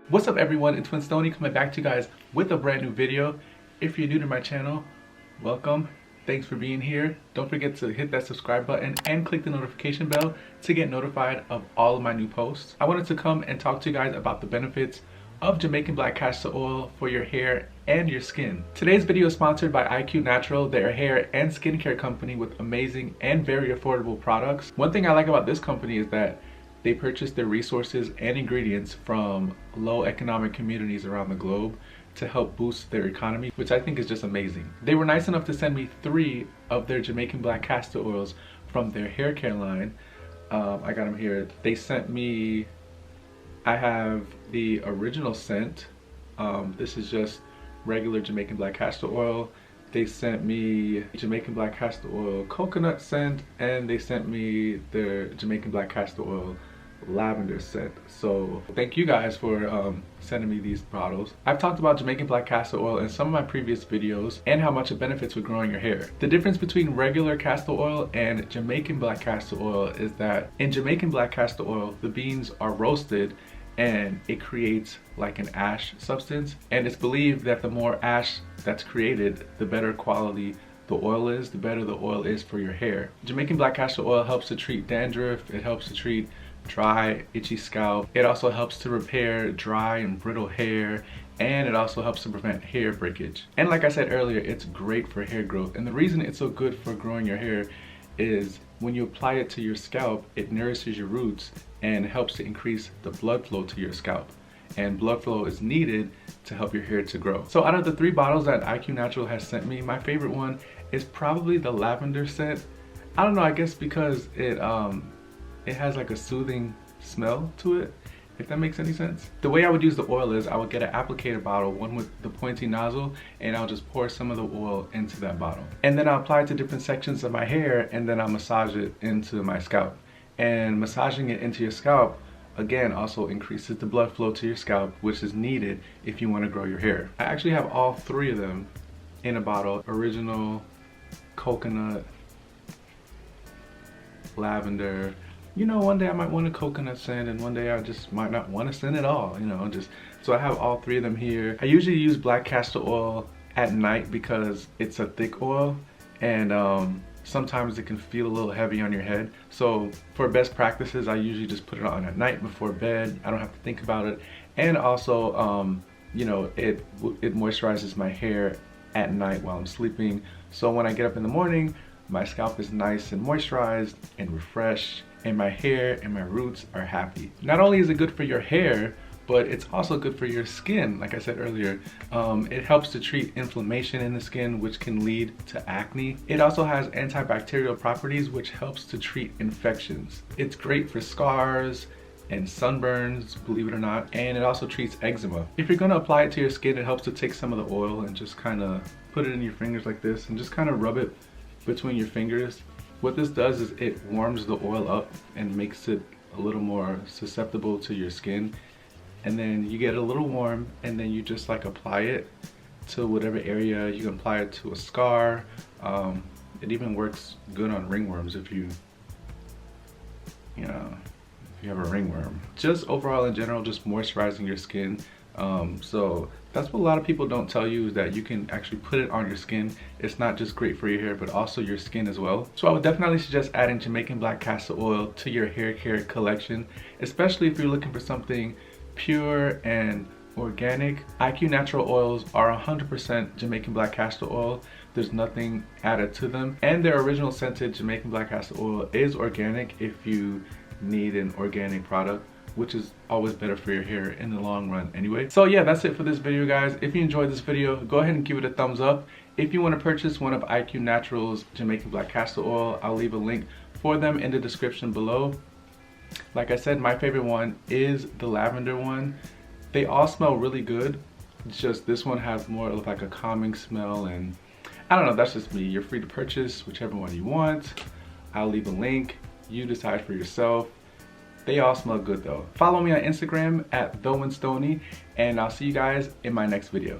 What's up everyone, it's Winstonee coming back to you guys with a brand new video. If you're new to my channel, welcome. Thanks for being here. Don't forget to hit that subscribe button and click the notification bell to get notified of all of my new posts. I wanted to come and talk to you guys about the benefits of Jamaican black castor oil for your hair and your skin. Today's video is sponsored by IQ Natural, their hair and skincare company with amazing and very affordable products. One thing I like about this company is that they purchase their resources and ingredients from low economic communities around the globe to help boost their economy, which I think is just amazing. They were nice enough to send me 3 of their Jamaican black castor oils from their hair care line. I got them here. They sent me, I have the original scent. This is just regular Jamaican black castor oil. They sent me Jamaican black castor oil coconut scent, and they sent me the Jamaican black castor oil lavender scent. So thank you guys for sending me these bottles. I've talked about Jamaican black castor oil in some of my previous videos and how much it benefits with growing your hair. The difference between regular castor oil and Jamaican black castor oil is that in Jamaican black castor oil, the beans are roasted and it creates like an ash substance, and it's believed that the more ash that's created, the better quality the oil is, the better the oil is for your hair. Jamaican black castor oil helps to treat dandruff, it helps to treat dry, itchy scalp. It also helps to repair dry and brittle hair, and it also helps to prevent hair breakage. And like I said earlier, it's great for hair growth. And the reason it's so good for growing your hair is when you apply it to your scalp, it nourishes your roots and helps to increase the blood flow to your scalp. And blood flow is needed to help your hair to grow. So out of the 3 bottles that IQ Natural has sent me, my favorite one is probably the lavender scent. I don't know, I guess because it has like a soothing smell to it, if that makes any sense. The way I would use the oil is I would get an applicator bottle, one with the pointy nozzle, and I'll just pour some of the oil into that bottle. And then I'll apply it to different sections of my hair, and then I'll massage it into my scalp. And massaging it into your scalp, again, also increases the blood flow to your scalp, which is needed if you want to grow your hair. I actually have all 3 of them in a bottle: original, coconut, lavender. You know, one day I might want a coconut scent and one day I just might not want to scent at all, you know, so I have all 3 of them here. I usually use black castor oil at night because it's a thick oil, and sometimes it can feel a little heavy on your head. So for best practices, I usually just put it on at night before bed. I don't have to think about it. And also, you know, it moisturizes my hair at night while I'm sleeping. So when I get up in the morning, my scalp is nice and moisturized and refreshed, and my hair and my roots are happy. Not only is it good for your hair, but it's also good for your skin. Like I said earlier, it helps to treat inflammation in the skin, which can lead to acne. It also has antibacterial properties, which helps to treat infections. It's great for scars and sunburns, believe it or not, and it also treats eczema. If you're gonna apply it to your skin, it helps to take some of the oil and just kind of put it in your fingers like this and just kind of rub it between your fingers. What this does is it warms the oil up and makes it a little more susceptible to your skin. And then you get a little warm, and then you just like apply it to whatever area. You can apply it to a scar. It even works good on ringworms if you have a ringworm. Just overall in general, just moisturizing your skin. So that's what a lot of people don't tell you, is that you can actually put it on your skin. It's not just great for your hair, but also your skin as well. So I would definitely suggest adding Jamaican black castor oil to your hair care collection, especially if you're looking for something pure and organic. IQ Natural oils are 100% Jamaican black castor oil. There's nothing added to them, and their original scented Jamaican black castor oil is organic if you need an organic product, which is always better for your hair in the long run anyway. So yeah, that's it for this video, guys. If you enjoyed this video, go ahead and give it a thumbs up. If you want to purchase one of IQ Natural's Jamaican black castor oil, I'll leave a link for them in the description below. Like I said, my favorite one is the lavender one. They all smell really good. It's just this one has more of like a calming smell, and I don't know, that's just me. You're free to purchase whichever one you want. I'll leave a link. You decide for yourself. They all smell good though. Follow me on Instagram at @TheWinstonee, and I'll see you guys in my next video.